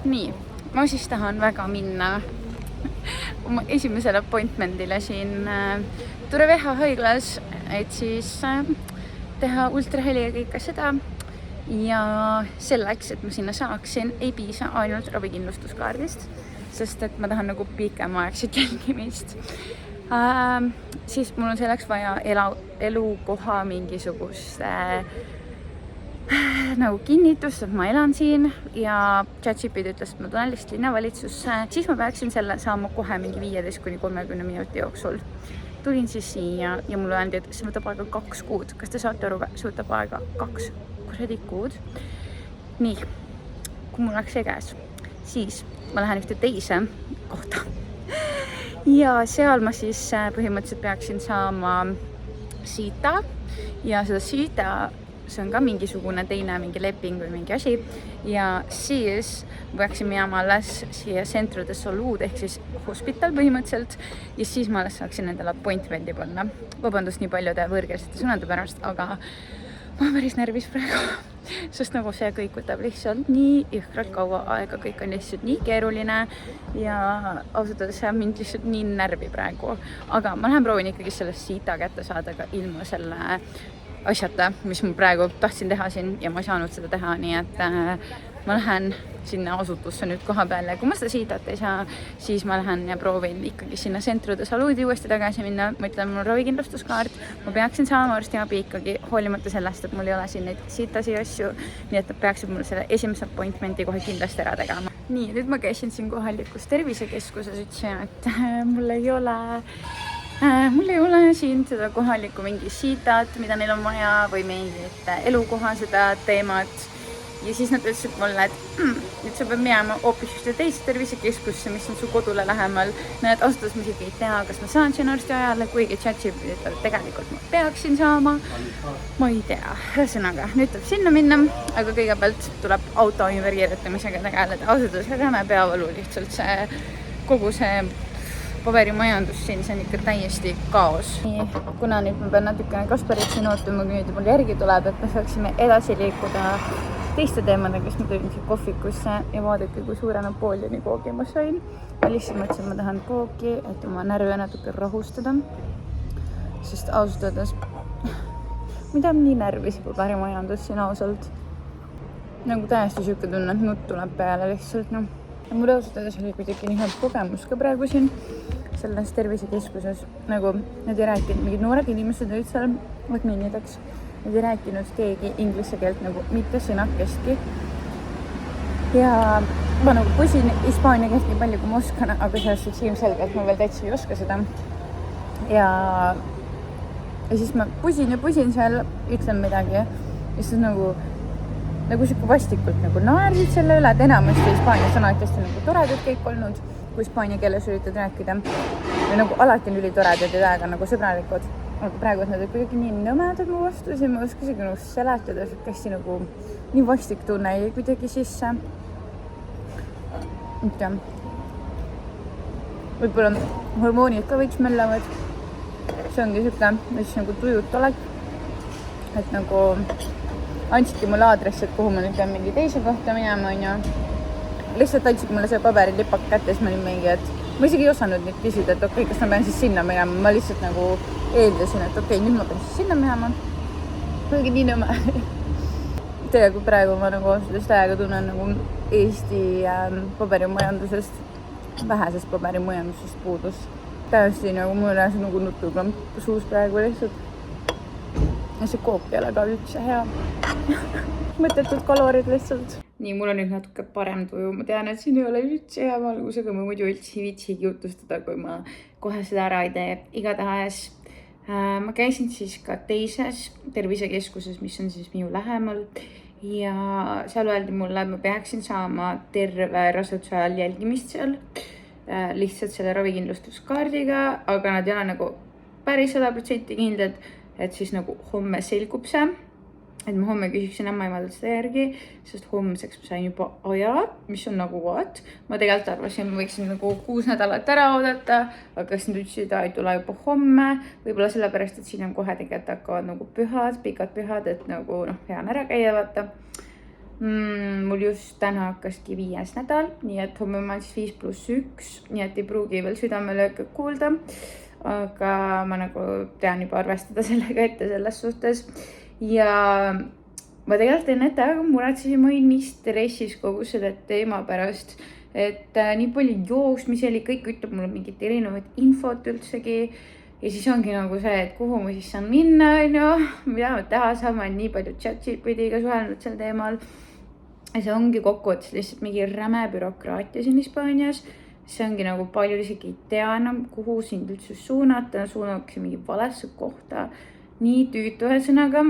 nii, ma siis tahan väga minna oma esimesele appointmentile siin Turevõha haiglas, et siis teha ultraheli ja kõike seda. Ja selleks, et ma sinna saaksin, ei piisa ainult ravikindlustuskaardist, sest et ma tahan nagu pikemaaegset jälgimist. Siis mul on selleks vaja elukoha mingisugust nagu kinnitust, et ma elan siin ja ChatGPT ütles, et ma tulen lihtsalt linnavalitsusse. Siis ma peaksin selle saama kohe mingi 15–30 minuti jooksul. Tulin siis siia ja mulle öeldi, et see võtab aega 2 kuud. Kas te saate aru, see võtab aega 2 kuud? Nii, kui mul oleks see käes, siis ma lähen ühte teise kohta. Ja seal ma siis põhimõtteliselt peaksin saama siita ja seda siita, see on ka mingisugune teine mingi leping või mingi asi. Ja siis peaksin minema alles siia Centro de Salud ehk siis hospital põhimõtteliselt. Ja siis ma alles saaksin endale appointmenti panna. Vabandust nii paljude võõrkeelsete sõnade pärast, aga ma olen päris närvis praegu. Sest nagu see kõik võtab lihtsalt nii jõhkralt kaua aega, kõik on lihtsalt nii keeruline ja ausalt öeldes see on mind lihtsalt nii närvi praegu. Aga ma lähen proovin ikkagi sellest siita kätte saada ka ilma selle asjata, mis ma praegu tahtsin teha siin ja ma ei saanud seda teha, nii et ma lähen sinna asutusse nüüd koha peale. Kui ma seda siitat ei saa, siis ma lähen ja proovin ikkagi sinna Centro de Saludi uuesti tagasi minna. Ma ütlen, mul on ravikindlustuskaart, ma peaksin saama arstiabi ikkagi hoolimata sellest, et mul ei ole siin neid siitasi asju, nii et nad peaksid mul selle esimese appointmenti kohe kindlasti ära tegema. Nii, nüüd ma käisin siin kohalikus tervisekeskuses, ütlesin, et mul ei ole siin seda kohalikku mingi siitat, mida neil on vaja või mingit elukoha seda teemat. Ja siis nad ütlesid mulle, et nüüd sa pead minema hoopis ühte teist tervisekeskusse, mis on su kodule lähemal. Need austas ma isegi ei tea, kas ma saan siin arsti ajale, kuigi ChatGPT ütleb, tegelikult ma peaksin saama. Ma ei tea. Ühesõnaga, nüüd tuleb sinna minna, aga kõigepealt tuleb auto ümberkirjutamisega tegeleda. Ausalt öeldes räme peavalu lihtsalt see kogu see paberimajandus siin, see on ikka täiesti kaos. Kuna nüüd ma pean natukene Kasparit siin ootama, kui nüüd mul järgi tuleb, et me saaksime edasi liikuda teiste teemadega, kes ma tulin siin kohvikusse ja vaadake, kui suure Napoleoni koogi ma sain. Ma lihtsalt mõtlesin, et ma tahan koogi, et oma närve natuke rahustada. Sest ausalt öeldes, mida on nii närvis paberimajandus siin ausalt? Nagu täiesti siuke tunne, et nutt tuleb peale lihtsalt. No. Ja mul ausalt öeldes oli kuidagi nii hea kogemus ka praegu siin selles tervisekeskuses. Nagu nad ei rääkinud, mingid noored inimesed olid seal adminideks. Nad ei rääkinud keegi inglise keelt nagu mitte sõnakestki. Ja ma nagu pusin hispaania keelt nii palju, kui ma oskan, aga sellest ilmselgelt ma veel täitsa ei oska seda. Ja siis ma pusin seal, ütlen midagi. Ja siis nagu siuke vastikult nagu naersid selle üle, et enamasti hispaania sõnadest on nagu toredad kõik olnud, kui hispaania keeles üritad rääkida. Või nagu alati on ülitoredad ja väga nagu sõbralikud. Aga praegu nad olid kuidagi nii nõmedad mu vastus ja ma oskasin nagu seletada, et hästi nagu nii vastik tunne jäi kuidagi sisse. Võib-olla hormoonid ka võiks möllavad. See ongi siuke, mis nagu tujut olek. Et nagu andsidki mulle aadressi, et kuhu ma nüüd pean mingi teise kohta minema, on ju. Lihtsalt andsid mulle see paberilipak kätte, siis ma olin mingi, et ma isegi ei osanud nüüd küsida, et okei, kas ma pean siis sinna minema. Ma lihtsalt nagu eeldasin, et okei, nüüd ma pean siis sinna minema. Kuigi nii nõme. Tegelikult praegu ma nagu täiega tunnen nagu Eesti paberimajandusest, vähesest paberimajandusest puudus. Täiesti nagu mul üles nagu nutuklamp suus praegu lihtsalt. Ja see kook ei ole ka üldse hea. Mõttetud kalorid lihtsalt. Nii, mul on nüüd natuke parem tuju. Ma tean, et siin ei ole üldse hea valgus, aga ma muidu üldse ei viitsigi jutustada, kui ma kohe seda ära ei tee. Igatahes ma käisin siis ka teises tervisekeskuses, mis on siis minu lähemal. Ja seal öeldi mulle, et ma peaksin saama terve raseduse ajal jälgimist seal. Lihtsalt selle ravikindlustuskaardiga, aga nad ei ole nagu päris 100% kindlad, et siis nagu homme selgub see. Et ma homme küsiksin ämmaemalt seda järgi, sest homseks ma sain juba aja, mis on nagu what. Ma tegelikult arvasin, ma võiksin nagu 6 nädalat ära oodata, aga kas nüüd ütlesid, ei tule juba homme. Võib-olla sellepärast, et siin on kohe tegelikult hakkavad nagu pühad, pikad pühad, et nagu hea on ära käia vaata. Mul just täna hakkaski 5. nädal, nii et homme ma olen siis 5+1, nii et ei pruugi veel südamelööke kuulda. Aga ma nagu tean juba arvestada sellega ette selles suhtes. Ja ma tegelikult enne aega muretsesin, ma olin nii stressis kogu selle teema pärast, et nii palju jooksmisi oli, kõik ütleb mulle mingit erinevat infot üldsegi. Ja siis ongi nagu see, et kuhu ma siis saan minna, mida ma teha saan, ma olen nii palju ChatGPTiga suhelnud sel teemal. Ja see ongi kokkuvõttes lihtsalt mingi räme bürokraatia siin Hispaanias. See ongi nagu palju isegi ei tea enam, kuhu sind üldse suunata, suunatakse mingi valesse kohta. Nii tüütu ühesõnaga,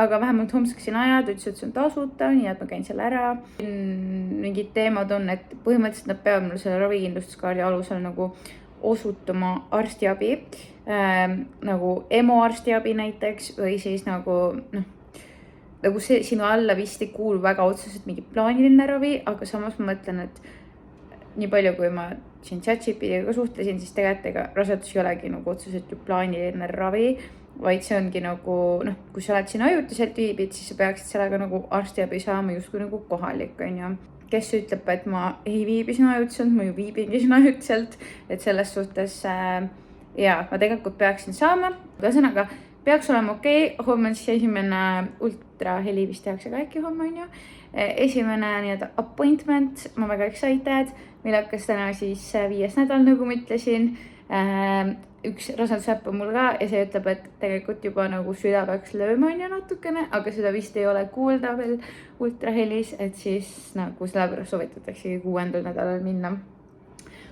aga vähemalt homseks siin ajad, ütles, et see on tasuta, nii et ma käin seal ära. Mingid teemad on, et põhimõtteliselt nad peavad mulle selle ravikindlustuskaardi alusel nagu osutama arstiabi, nagu EMO arstiabi näiteks, või siis nagu see sinu alla vist ei kuulu väga otseselt mingi plaaniline ravi, aga samas ma mõtlen, et nii palju, kui ma siin ChatGPTiga suhtlesin, siis tegelikult ega rasedus ei olegi nagu otseselt ju plaaniline ravi, vaid see ongi nagu, kui sa oled siin ajutiselt viibid, siis sa peaksid sellega nagu arstiabi saama justkui nagu kohalik, Kes ütleb, et ma ei viibi siin ajutiselt, ma ju viibingi siin ajutiselt, et selles suhtes ma tegelikult peaksin saama. Ühesõnaga, peaks olema okei. Homme on siis esimene ultraheli vist tehakse ka äkki homme, esimene appointment, ma väga excited, meil hakkas täna siis 5. nädal, nagu ma ütlesin. Üks rasedusäpp on mul ka ja see ütleb, et tegelikult juba nagu süda peaks lööma natukene, aga seda vist ei ole kuulda veel ultrahelis, et siis nagu sellepärast soovitatakse 6. nädalal minna.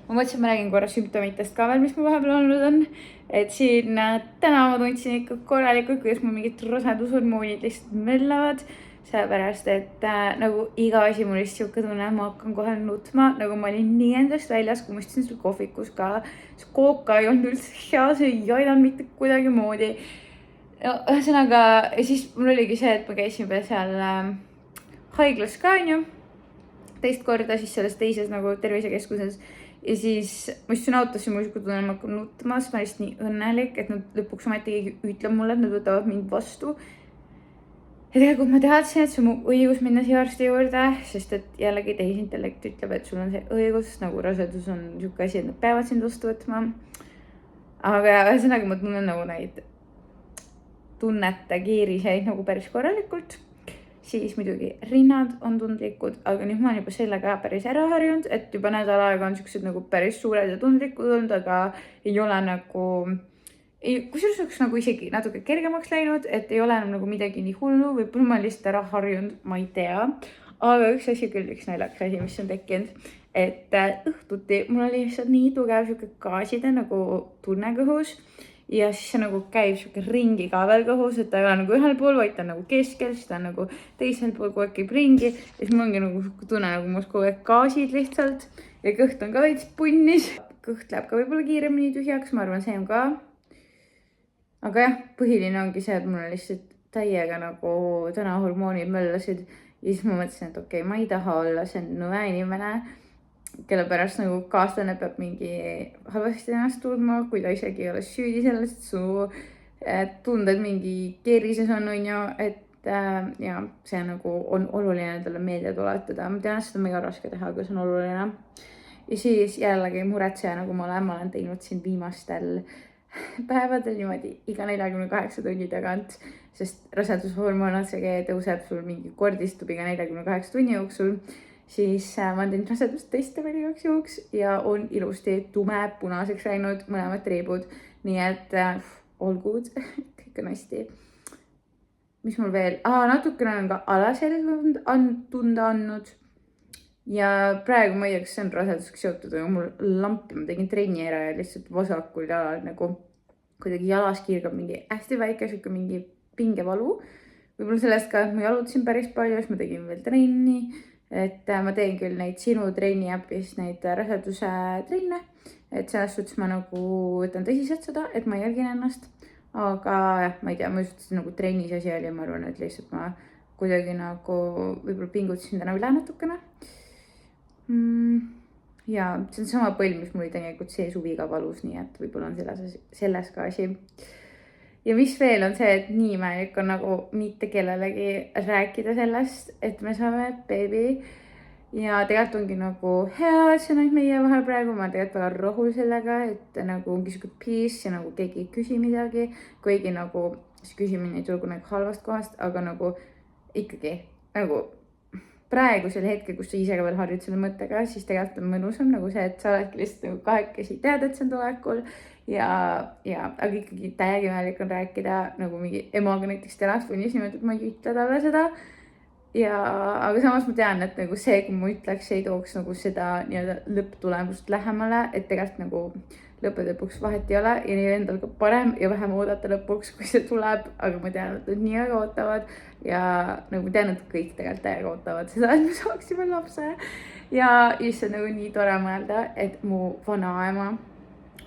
Ma mõtlesin, ma räägin korra sümptomitest ka veel, mis mul vahepeal olnud on. Et siin täna ma tundsin ikka korralikult, kuidas mul mingid rasedushormoonid lihtsalt möllavad. Sellepärast, et nagu iga asi mul lihtsalt siuke tunne, ma hakkan kohe nutma, nagu ma olin nii endast väljas, kui ma istusin seal kohvikus ka. See kooka ei olnud üldse hea, see ei aidanud mitte kuidagi moodi. Ühesõnaga, siis mul oligi see, et ma käisin veel seal haiglas ka, teist korda siis selles teises nagu tervisekeskuses. Ja siis ma istusin autos ja mul siuke tunne, ma hakkan nutma, sest ma olin nii õnnelik, et nad lõpuks ometi keegi ütleb mulle, et nad võtavad mind vastu. Ja tegelikult ma teadsin, et see on mu õigus minna siia arsti juurde, sest et jällegi tehisintellekt ütleb, et sul on see õigus, nagu rasedus on siuke asi, et nad peavad sind vastu võtma. Aga ühesõnaga ma tunnen nagu neid tunnete keeriseid nagu päris korralikult. Siis muidugi rinnad on tundlikud, aga nüüd ma olen juba sellega päris ära harjunud, et juba nädal aega on siuksed nagu päris suured ja tundlikud olnud, aga ei ole nagu... Kusjuures oleks nagu isegi natuke kergemaks läinud, et ei ole enam nagu midagi nii hullu, võib-olla ma lihtsalt ära harjunud, ma ei tea. Aga üks asi küll, üks naljakas asi, mis on tekkinud, et õhtuti mul oli lihtsalt nii tugev siuke gaaside nagu tunne kõhus ja siis see nagu käib siuke ringi ka veel kõhus, et ta ei ole nagu ühel pool, vaid ta on nagu keskel, siis ta on nagu teisel pool kogu aeg käib ringi ja siis mul ongi nagu tunne nagu mul kogu aeg gaasid lihtsalt ja kõht on ka veits punnis. Kõht läheb ka võib-olla kiiremini tühjaks, ma arvan, see on ka. Aga jah, põhiline ongi see, et mul on lihtsalt täiega nagu täna hormoonid möllasid ja siis ma mõtlesin, et okei, ma ei taha olla see nõe inimene, kelle pärast nagu kaaslane peab mingi halvasti ennast tundma, kui ta isegi ei ole süüdi sellest, et su tunded mingi keerises on, et see nagu on oluline talle meelde tuletada. Ma tean, et seda on mega raske teha, aga see on oluline. Ja siis jällegi muretseja, nagu ma olen teinud siin viimastel päevadel niimoodi iga 48 tunni tagant, sest rasedushormoon tõuseb sul mingi kordistub iga 48 tunni jooksul, siis ma olen teinud rasedusteste veel igaks juhuks ja on ilusti tume punaseks läinud mõlemad triibud, nii et all good, kõik on hästi. Mis mul veel? Natukene on ka alaselg tunda andnud ja praegu ma ei tea, kas see on rasedusega seotud, aga mul lampi, ma tegin trenni ära ja lihtsalt vasakul jalal nagu kuidagi jalas kiirgab mingi hästi väike siuke mingi pingevalu. Võib-olla sellest ka, et ma jalutasin päris palju, siis ma tegin veel trenni, et ma teen küll neid sinu trenni äpis, neid raseduse trenne, et selles suhtes ma nagu võtan tõsiselt seda, et ma jälgin ennast, aga ma ei tea, ma just nagu trennis asi oli ja ma arvan, et lihtsalt ma kuidagi nagu võib-olla pingutasin täna üle natukene. Ja see on sama põlv, mis mul oli tegelikult see suvi ka valus, nii et võib-olla on selles ka asi. ja mis veel on see, et nii imelik on nagu mitte kellelegi rääkida sellest, et me saame beebi. Ja tegelikult ongi nagu hea, et see on ainult meie vahel praegu, ma tegelikult väga rahul sellega, et nagu ongi siuke peace ja nagu keegi ei küsi midagi, kuigi nagu see küsimine ei tule kunagi halvast kohast, aga nagu ikkagi nagu praegusel hetkel, kus sa ise ka veel harjud selle mõttega, siis tegelikult on mõnusam nagu see, et sa oledki lihtsalt nagu kahekesi tead, et see on tulekul aga ikkagi täiega imelik on rääkida nagu mingi emaga näiteks telefonis niimoodi, et ma ei ütle talle seda. Aga samas ma tean, et nagu see, kui ma ütleks, ei tooks nagu seda nii-öelda lõpptulemust lähemale, et tegelikult nagu lõppude lõpuks vahet ei ole ja neil endal ka parem ja vähem oodata lõpuks, kui see tuleb, aga ma tean, et nad nii väga ootavad ja nagu tean, et kõik tegelikult täiega ootavad seda, et me saaksime lapse. Ja just on nagu nii tore mõelda, et mu vanaema,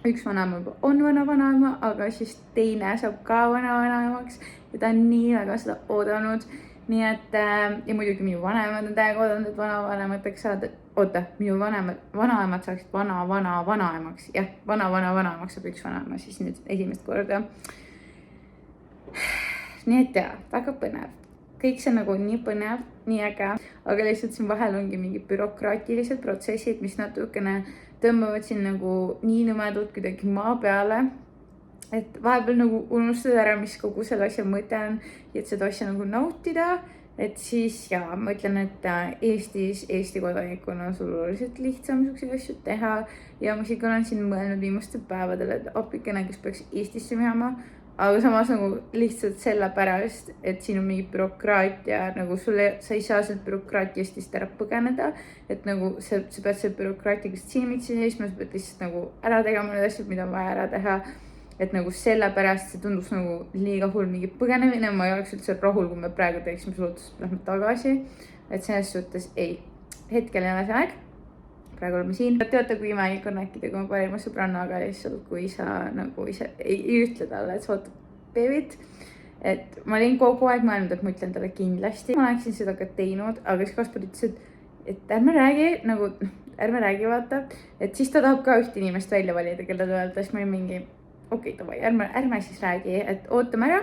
üks vanaema on vanaema, aga siis teine saab ka vanaemaks ja ta on nii väga seda oodanud. Nii et ja muidugi minu vanemad on täiega oodanud, et vanavanemateks saada. Oota, minu vanaemad saaksid vanaemaks. Jah, vanaemaks saab üks vanaema siis nüüd esimest korda. Nii et jah, väga põnev. Kõik see on nagu nii põnev, nii äge, aga lihtsalt siin vahel ongi mingi bürokraatilised protsessid, mis natukene tõmbavad siin nagu nii nõmedalt kuidagi maa peale. Et vahepeal nagu unustada ära, mis kogu selle asja mõte on ja et seda asja nagu nautida. Et siis ma ütlen, et Eesti kodanikuna on sul oluliselt lihtsam selliseid asju teha ja ma isegi olen siin mõelnud viimastel päevadel, et appikene, kes peaks Eestisse minema, aga samas nagu lihtsalt sellepärast, et siin on mingi bürokraatia, nagu sa ei saa sealt bürokraatiast lihtsalt ära põgeneda, et nagu sa pead selle bürokraatikast silmitsi seisma, sa pead lihtsalt nagu ära tegema need asjad, mida on vaja ära teha. Et nagu sellepärast see tundus nagu liiga hull mingi põgenemine, ma ei oleks üldse rahul, kui me praegu teeksime suhteliselt lähme tagasi. Et selles suhtes ei, hetkel ei ole see aeg, praegu oleme siin. Teate, kui imelik on rääkida, kui ma parima sõbrannaga lihtsalt, kui sa nagu ise ei ütle talle, et sa ootad beebit. Et ma olin kogu aeg mõelnud, et ma ütlen talle kindlasti. Ma oleksin seda ka teinud, aga siis Kaspar ütles, et ärme räägi vaata. Et siis ta tahab ka ühte inimest välja valida, kelle ta öelda, siis ma olin mingi okei, davai, ärme siis räägi, et ootame ära.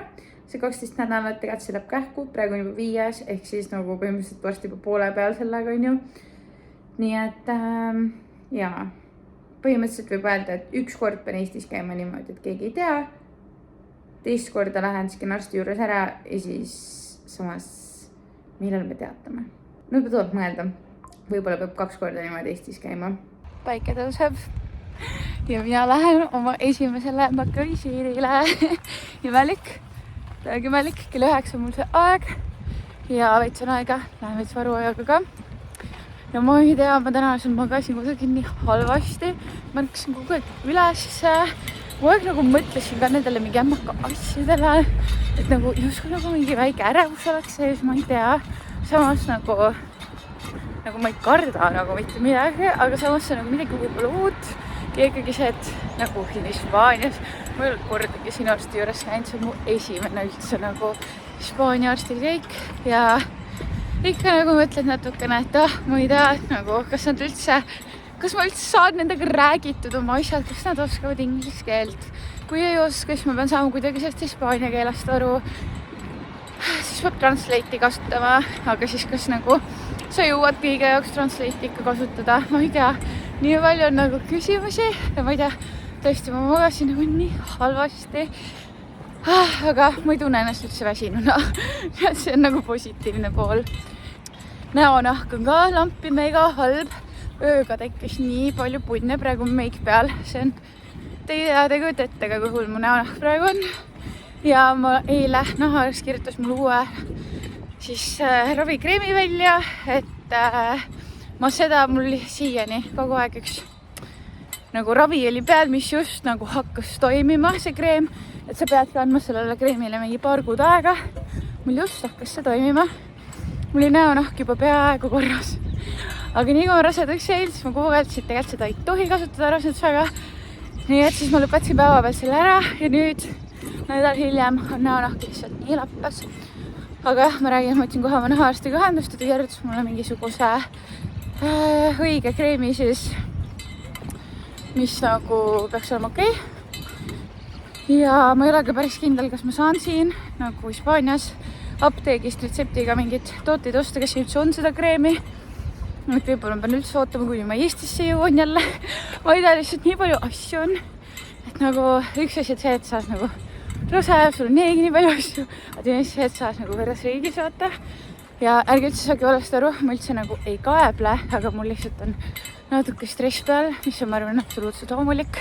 See 12 nädalat tegelikult see läheb kähku, praegu on juba 5, ehk siis nagu põhimõtteliselt varsti juba poole peal sellega on ju. Nii et põhimõtteliselt võib öelda, et üks kord pean Eestis käima niimoodi, et keegi ei tea. Teist korda lähen sikin arsti juures ära ja siis samas millal me teatame. No tuleb mõelda, võib-olla peab 2 korda niimoodi Eestis käima. Päike tõuseb. Ja mina lähen oma esimesele makroisiirile. Imelik, täiega imelik, kell 9 mul see aeg ja veits on aega, lähen veits varuajaga ka. Ja ma ei tea, ma täna magasin kusagil nii halvasti, ma ärkasin kogu aeg üles, kogu aeg nagu mõtlesin ka nendele mingi ämmaka asjadele, et nagu justkui nagu mingi väike ärevus oleks sees, ma ei tea, samas nagu ma ei karda nagu mitte midagi, aga samas see nagu midagi võib-olla uut. Ja ikkagi see, et nagu siin Hispaanias, ma ei ole kordagi siin arsti juures käinud, see on mu esimene üldse nagu Hispaania arstil käik ja ikka nagu mõtled natukene, et ma ei tea, nagu kas ma üldse saan nendega räägitud oma asjad, kas nad oskavad inglise keelt. Kui ei oska, siis ma pean saama kuidagi sellest hispaania keelest aru, siis peab translate'i kasutama, aga siis kas nagu sa jõuad kõige jaoks translate'i ikka kasutada, ma ei tea. Nii palju on nagu küsimusi ja ma ei tea, tõesti ma magasin nagu nii halvasti, aga ma ei tunne ennast üldse väsinuna. See on nagu positiivne pool. Näonahk on ka lampi mega halb, ööga tekkis nii palju punne praegu meik peal, see on teie kujutate, kui hull mu näonahk praegu on. Ja ma eile nahaarst kirjutas mul uue siis ravikreemi välja, et ma seda mul siiani kogu aeg üks nagu ravi oli peal, mis just nagu hakkas toimima see kreem, et sa peadki andma sellele kreemile mingi paar kuud aega. Mul just hakkas see toimima. Mul oli näonahk juba peaaegu korras. Aga nii kui ma rasedaks jäin, siis ma kuugeldasin, et tegelikult seda ei tohi kasutada rasedusega. Nii et siis ma lõpetasin päeva peal selle ära ja nüüd nädal hiljem on näonahk lihtsalt nii lappas. Aga jah, ma räägin, et ma võtsin kohe oma nahaarstiga ühendust ja ta kirjutas mulle mingisuguse õige kreemi siis, mis nagu peaks olema okei. ja ma ei ole ka päris kindel, kas ma saan siin nagu Hispaanias apteegist retseptiga mingid tooteid osta, kas üldse on seda kreemi. Et võib-olla ma pean üldse ootama, kuni ma Eestisse jõuan jälle. Ma ei tea, lihtsalt nii palju asju on. Et nagu üks asi, et see, et saad nagu rose, sul on nii palju asju, aga teine see, et saad nagu võrras riigis vaata. Ja ärge üldse saagi valesti aru, ma üldse nagu ei kaeble, aga mul lihtsalt on natuke stress peal, mis on, ma arvan, absoluutselt loomulik.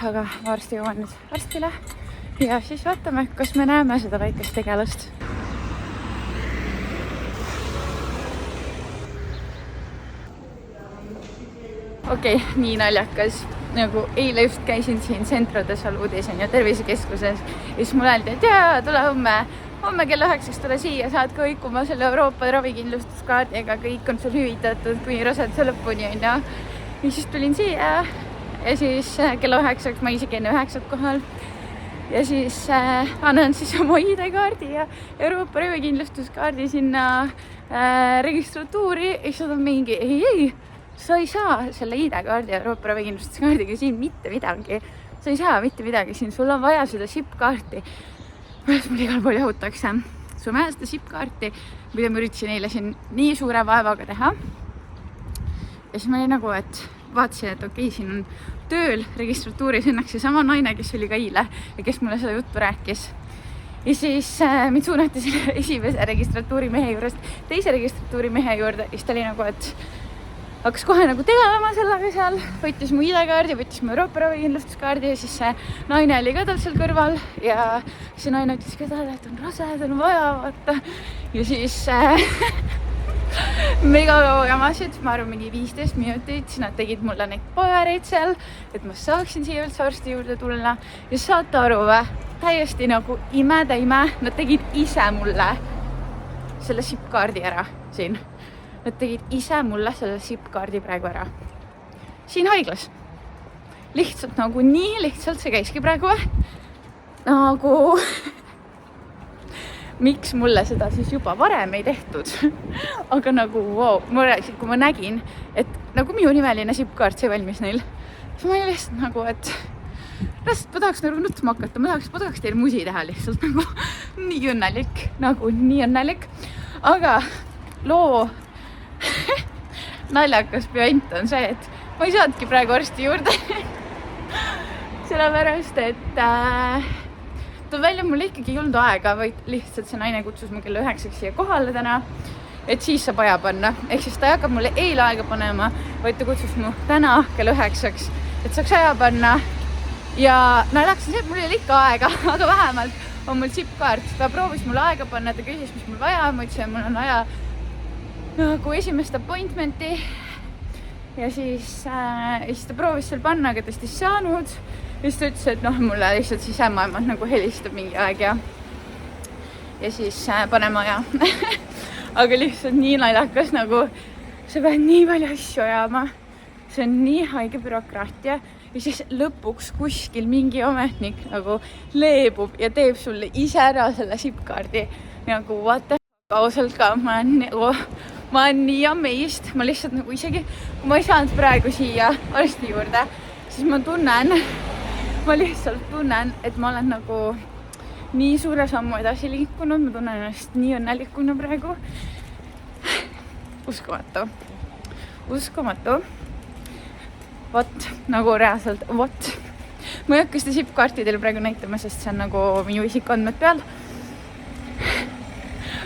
Aga ma varsti jõuan nüüd arstile ja siis vaatame, kas me näeme seda väikest tegelast. Okei, nii naljakas. Nagu eile just käisin siin Centro de Saludis ja tervisekeskuses ja siis mulle öeldi, et jaa, tule homme kell 9 tule siia, saad kõikuma selle Euroopa ravikindlustuskaardiga, kõik on sul hüvitatud kuni raseduse lõpuni on ja siis tulin siia ja siis kell 9, ma isegi enne 9 kohal ja siis annan siis oma ID-kaardi ja Euroopa ravikindlustuskaardi sinna registratuuri ja siis on mingi ei, sa ei saa selle ID-kaardi ja Euroopa ravikindlustuskaardiga siin mitte midagi. Sa ei saa mitte midagi siin, sul on vaja seda SIP-kaarti. Mul igal pool jahutakse. Sul on vaja seda SIP-kaarti, mida ma üritasin eile siin nii suure vaevaga teha. Ja siis ma olin nagu, et vaatasin, et okei, siin on tööl registratuuris õnneks see sama naine, kes oli ka eile ja kes mulle seda juttu rääkis. Ja siis mind suunati selle esimese registratuuri mehe juurest teise registratuuri mehe juurde ja siis ta oli nagu, et hakkas kohe nagu tegelema sellega seal, võttis mu ID-kaardi, võttis mu Euroopa ravikindlustuskaardi ja siis see naine oli ka tal seal kõrval ja see naine ütles ka talle, et on rase, on vaja vaata ja siis mega kaugemasid, ma arvan mingi 15 minutit, siis nad tegid mulle neid pabereid seal, et ma saaksin siia üldse arsti juurde tulla ja saate aru või, täiesti nagu imede ime, nad tegid ise mulle selle SIP-kaardi ära siin. Nad tegid ise mulle selle SIP-kaardi praegu ära. Siin haiglas. Lihtsalt nagu nii lihtsalt see käiski praegu. Nagu miks mulle seda siis juba varem ei tehtud. Aga nagu wow, kui ma nägin, et nagu minu nimeline SIP-kaart sai valmis neil. Siis ma olin lihtsalt nagu, et ma tahaks nagu nutma hakata, ma tahaks teile musi teha lihtsalt nagu nii õnnelik. Aga loo naljakas püant on see, et ma ei saadki praegu arsti juurde sellepärast, et tuli välja mul ikkagi ei olnud aega, vaid lihtsalt see naine kutsus mu kell 9 siia kohale täna, et siis saab aja panna. Ehk siis ta ei hakka mulle eile aega panema, vaid ta kutsus mu täna kell 9, et saaks aja panna. Ja naljakas on see, et mul ei ole ikka aega, aga vähemalt on mul SIP-kaart. Ta proovis mulle aega panna, ta küsis, mis mul vaja, ma ütlesin, mul on vaja nagu esimest appointmenti ja siis ta proovis seal panna, aga tõesti saanud ja siis ta ütles, et mulle lihtsalt siis ämmaemad nagu helistab mingi aeg ja siis paneme aja aga lihtsalt nii naljakas nagu sa pead nii palju asju ajama, see on nii haige bürokraatia ja siis lõpuks kuskil mingi ametnik nagu leebub ja teeb sulle ise ära selle SIP-kaardi nagu vaata ausalt ka, ma olen nii amazed, ma lihtsalt nagu isegi, kui ma ei saanud praegu siia arsti juurde, siis ma lihtsalt tunnen, et ma olen nagu nii suure sammu edasi liikunud, ma tunnen ennast nii õnnelikuna praegu. Uskumatu. Vot, nagu reaalselt, vot. Ma ei hakka seda SIP-kaarti teile praegu näitama, sest see on nagu minu isikandmed peal.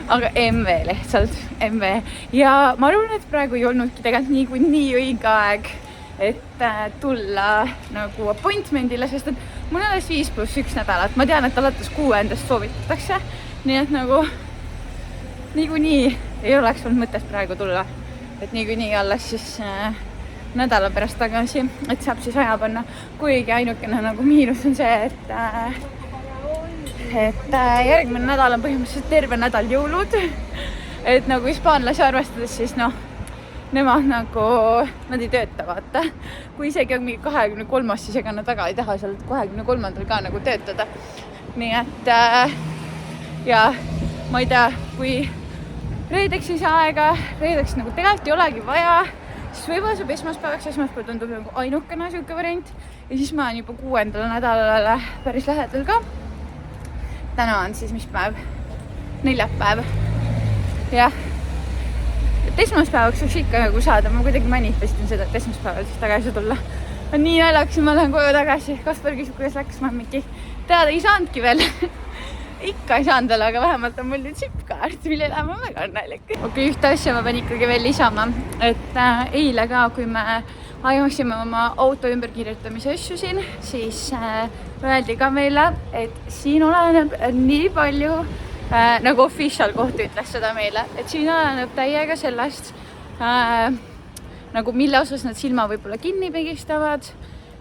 Aga MV lihtsalt, MV. Ja ma arvan, et praegu ei olnudki tegelikult nii õige aeg, et tulla nagu appointmentile, sest et mul on alles 5+1 nädalat. Ma tean, et alates 6. soovitatakse, nii et nagu niikuinii ei oleks olnud mõttes praegu tulla. Et niikuinii alles siis nädala pärast tagasi, et saab siis aja panna. Kuigi ainukene nagu miinus on see, et järgmine nädal on põhimõtteliselt terve nädal jõulud. Et nagu hispaanlasi arvestades, siis nemad nagu, nad ei tööta, vaata. Kui isegi on mingi 23, siis ega nad väga ei taha seal 23. ka nagu töötada. Nii et ja ma ei tea, kui reedeks ei saa aega, reedeks nagu tegelikult ei olegi vaja, siis võib-olla saab esmaspäevaks, esmaspäev tundub nagu ainukene siuke variant. ja siis ma olen juba 6. nädalale päris lähedal ka. Täna on siis mis päev? Neljapäev. Jah. Et esmaspäevaks võiks ikka nagu saada, ma kuidagi manifestin seda, et esmaspäeval siis tagasi tulla. On nii naljakas, ma lähen koju tagasi. Kaspar küsib, kuidas läks, ma mingi teada ei saanudki veel. Ikka ei saanud veel, aga vähemalt on mul nüüd SIP-kaart, mille üle ma väga õnnelik. Okei, ühte asja ma pean ikkagi veel lisama, et eile ka, kui me ajasime oma auto ümberkirjutamise asju siin, siis öeldi ka meile, et siin oleneb nii palju, nagu official koht ütles seda meile, et siin oleneb täiega sellest, nagu mille osas nad silma võib-olla kinni pigistavad,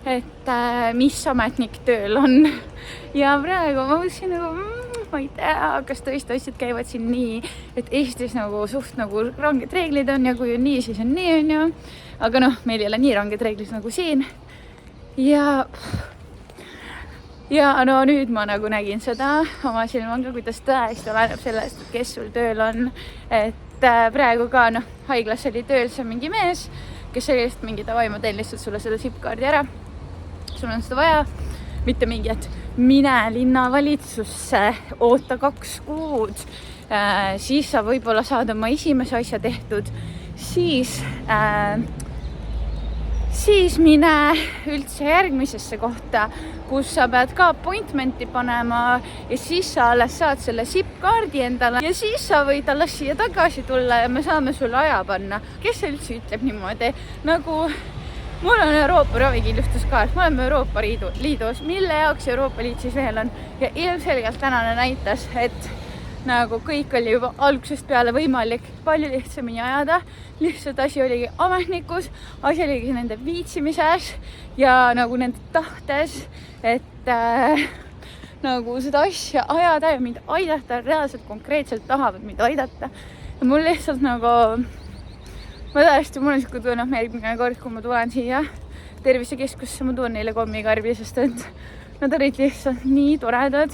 et mis ametnik tööl on. Ja praegu ma mõtlesin nagu, ma ei tea, kas tõesti asjad käivad siin nii, et Eestis nagu suht nagu ranged reeglid on ja kui on nii, siis on nii, on ju. Aga noh, meil ei ole nii ranged reeglid nagu siin. Ja no nüüd ma nagu nägin seda oma silmaga, kuidas tõesti oleneb sellest, et kes sul tööl on. Et praegu ka noh, haiglas oli tööl see mingi mees, kes oli lihtsalt mingi davai, ma teen lihtsalt sulle seda SIP-kaardi ära. Sul on seda vaja. Mitte mingi, et mine linnavalitsusse, oota 2 kuud, siis sa võib-olla saad oma esimese asja tehtud, siis mine üldse järgmisesse kohta, kus sa pead ka appointmenti panema ja siis sa alles saad selle SIP-kaardi endale ja siis sa võid alles siia tagasi tulla ja me saame sulle aja panna. Kes üldse ütleb niimoodi? Nagu mul on Euroopa ravikindlustuskaart, me oleme Euroopa Liidus, mille jaoks Euroopa Liit siis veel on ja ilmselgelt tänane näitas, et nagu kõik oli juba algusest peale võimalik palju lihtsamini ajada, lihtsalt asi oligi ametnikus, asi oligi nende viitsimises ja nagu nende tahtes, et nagu seda asja ajada ja mind aidata, reaalselt konkreetselt tahavad mind aidata ja mul lihtsalt nagu ma tõesti, mul on siuke tunne, järgmine kord, kui ma tulen siia tervisekeskusse, ma tulen neile kommikarbi, sest et nad olid lihtsalt nii toredad.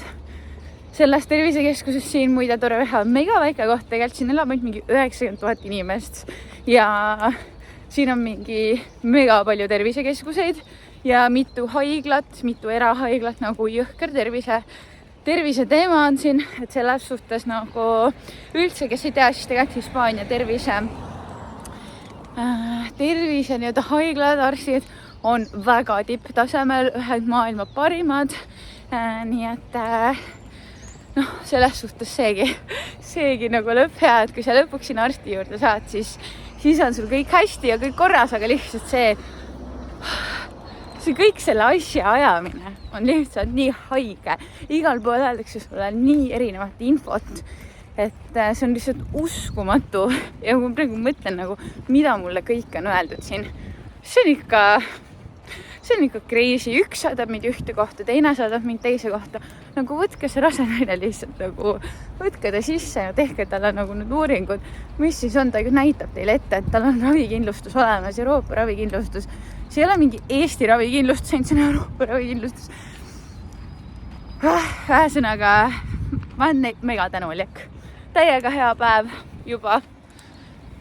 Selles tervisekeskuses siin muide tore vähe mega väike koht, tegelikult siin elab mingi 90 000 inimest ja siin on mingi mega palju tervisekeskuseid ja mitu haiglat, mitu erahaiglat nagu jõhker tervise teema on siin, et selles suhtes nagu üldse, kes ei tea, siis tegelikult Hispaania tervise nii-öelda haiglad, arstid on väga tipptasemel, ühed maailma parimad. Nii et noh, selles suhtes seegi nagu lõpp hea, et kui sa lõpuks siin arsti juurde saad, siis on sul kõik hästi ja kõik korras, aga lihtsalt see kõik selle asja ajamine on lihtsalt nii haige. Igal pool öeldakse sulle nii erinevat infot, et see on lihtsalt uskumatu ja kui ma praegu mõtlen nagu, mida mulle kõik on öeldud siin, see on ikka crazy, üks saadab mind ühte kohta, teine saadab mind teise kohta, nagu võtke see rasenaine lihtsalt nagu, võtke ta sisse ja tehke talle nagu need uuringud, mis siis on, ta ju näitab teile ette, et tal on ravikindlustus olemas, Euroopa ravikindlustus, see ei ole mingi Eesti ravikindlustus, see on Euroopa ravikindlustus. Ühesõnaga, ma olen mega tänulik. Täiega hea päev juba.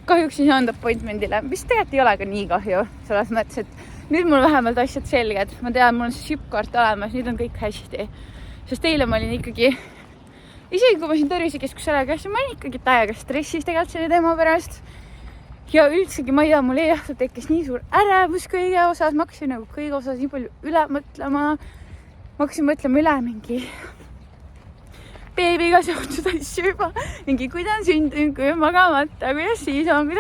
Kahjuks ei saanud appointmentile, mis tegelikult ei ole ka nii kahju. Selles mõttes, et nüüd mul vähemalt asjad selged. Ma tean, mul on see SIP-kaart olemas, nüüd on kõik hästi. Sest eile ma olin ikkagi, isegi kui ma siin tervisekeskus ära käisin, ma olin ikkagi täiega stressis tegelikult selle teema pärast. Ja üldsegi ma ei tea, mul ei õhtul tekkis nii suur ärevus kõige osas. Ma hakkasin nagu kõige osas nii palju üle mõtlema. Ma hakkasin mõtlema üle mingi beebiga seotud asju juba. Mingi, kuidas sündin, kui magamata, kuidas siis on.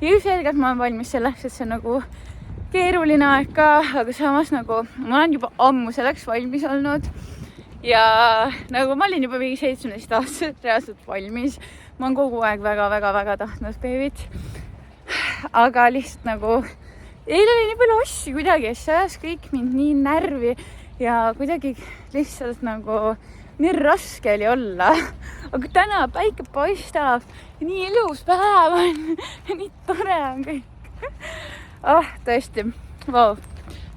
Ja selgelt ma olen valmis selleks, et see on nagu keeruline aeg ka, aga samas nagu ma olen juba ammu selleks valmis olnud. Ja nagu ma olin juba 17 aastat reaalselt valmis. Ma olen kogu aeg väga tahtnud beebit. Aga lihtsalt nagu eile oli nii palju asju kuidagi, see ajas kõik mind nii närvi ja kuidagi lihtsalt nagu nii raske oli olla. Aga täna päike paistab, nii ilus päev on, nii tore on kõik. Tõesti, vau.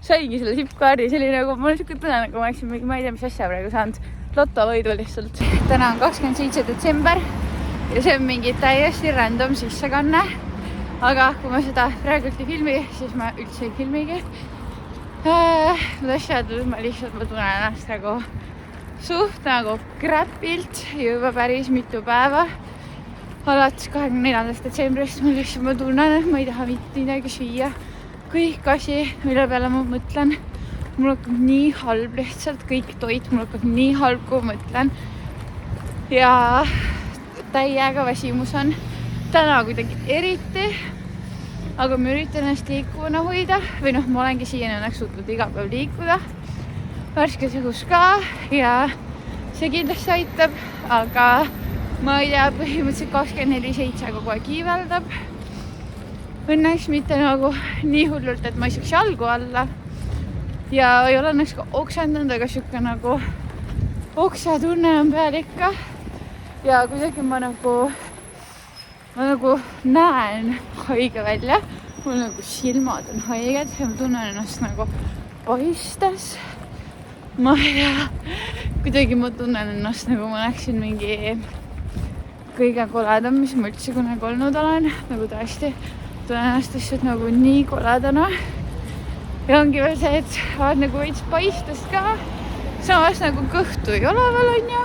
Saigi selle SIP-kaardi, see oli nagu, mul on siuke tunne, nagu ma oleksin mingi, ma ei tea, mis asja praegu saanud. Lotovõidu lihtsalt. Täna on 27. detsember ja see on mingi täiesti random sissekanne. Aga kui ma seda praegu ei filmi, siis ma üldse ei filmigi. asjad, ma tunnen ennast nagu suht nagu kräpilt juba päris mitu päeva. Alates 24. detsembrist ma tunnen, et ma ei taha mitte midagi süüa. Kõik asi, mille peale ma mõtlen, mul hakkab nii halb lihtsalt, kõik toit, mul hakkab nii halb, kui mõtlen. Ja täiega väsimus on täna kuidagi eriti, aga ma üritan ennast liikuvana hoida või ma olengi siiani õnneks suutnud iga päev liikuda. Värskes õhus ka ja see kindlasti aitab, aga ma ei tea, põhimõtteliselt 24/7 kogu aeg kiiveldab. Õnneks mitte nagu nii hullult, et ma ei saaks jalgu alla ja ei ole õnneks ka oksendanud, aga siuke nagu oksatunne on peal ikka ja kuidagi ma nagu näen haige välja, mul nagu silmad on haiged ja ma tunnen ennast nagu paistes. Ma ei tea, kuidagi ma tunnen ennast nagu ma läksin mingi kõige koledam, mis ma üldse kunagi olnud olen, nagu tõesti tunnen ennast lihtsalt nagu nii koledana. Ja ongi veel see, et oled nagu veits paistest ka, samas nagu kõhtu ei ole veel on ju.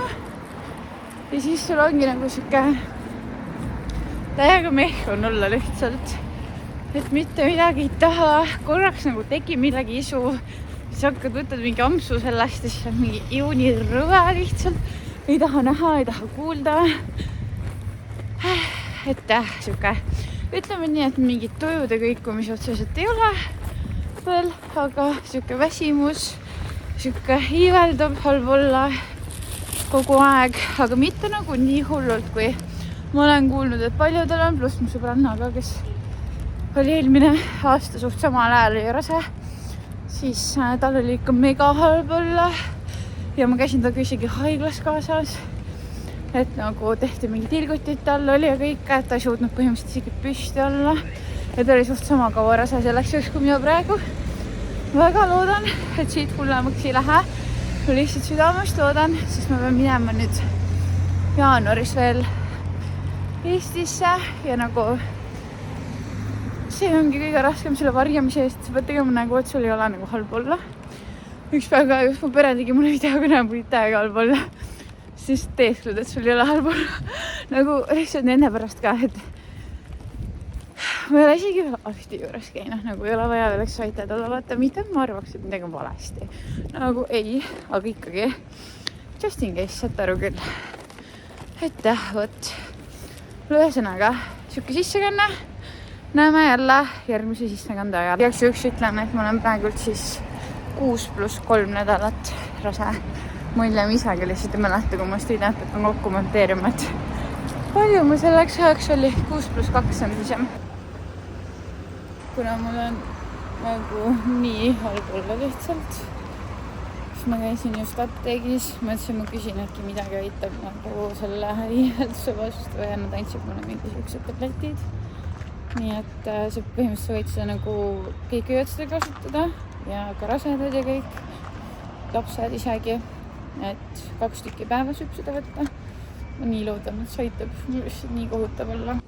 Ja siis sul ongi nagu siuke täiega mehh on olla lihtsalt, et mitte midagi ei taha, korraks nagu tegi midagi isu, siis hakkad võtad mingi ampsu sellest ja siis on mingi iuni rõve lihtsalt, ei taha näha, ei taha kuulda. Et siuke, ütleme nii, et mingid tujude kõikumise otseselt ei ole veel, aga siuke väsimus, siuke iiveldab halb olla kogu aeg, aga mitte nagu nii hullult, kui ma olen kuulnud, et paljudel on, pluss mu sõbrannaga, kes oli eelmine aasta suht samal ajal oli rase, siis tal oli ikka mega halb olla ja ma käisin taga isegi haiglas kaasas, et nagu tehti mingi tilgutit tal oli ja kõik, et ta ei suutnud põhimõtteliselt isegi püsti olla ja ta oli suht sama kaua rase selleks juhus, kui mina praegu. Väga loodan, et siit hullemaks ei lähe. Ma lihtsalt südamest loodan, sest ma pean minema nüüd jaanuaris veel Eestisse ja nagu see ongi kõige raskem selle varjamise eest, sa pead tegema nagu, et sul ei ole nagu halb olla. Üks päev ka just mu pere tegi mulle videokõne, mul ei täiega halb olla. Siis teesklud, et sul ei ole halb olla. Nagu lihtsalt nende pärast ka, et ma ei ole isegi veel arsti juures käinud, nagu ei ole vaja veel excited olla, vaata, mitte ma arvaks, et midagi on valesti. Nagu ei, aga ikkagi just in case, saad aru küll. Et võt. Ühesõnaga, siuke sissekanne. Näeme jälle järgmise sissekande ajal. Igaks juhuks ütlen, et ma olen praegult siis 6+3 nädalat rase. Ma hiljem isegi lihtsalt ei mäleta, kui ma seda videot hakkan kokku monteerima, et palju ma selleks ajaks oli 6+2 on siis jah. Kuna mul on nagu nii halb olla lihtsalt, siis ma käisin just apteegis, mõtlesin, ma küsin äkki midagi aitab nagu selle iivelduse vastu ja nad andsid mulle mingisugused tabletid. Nii et see põhimõtteliselt võid seda nagu kõik võivad seda kasutada ja ka rasedad ja kõik, lapsed isegi, et 2 tükki päevas võib seda võtta. Ma nii loodan, et see aitab, mul lihtsalt nii kohutav olla.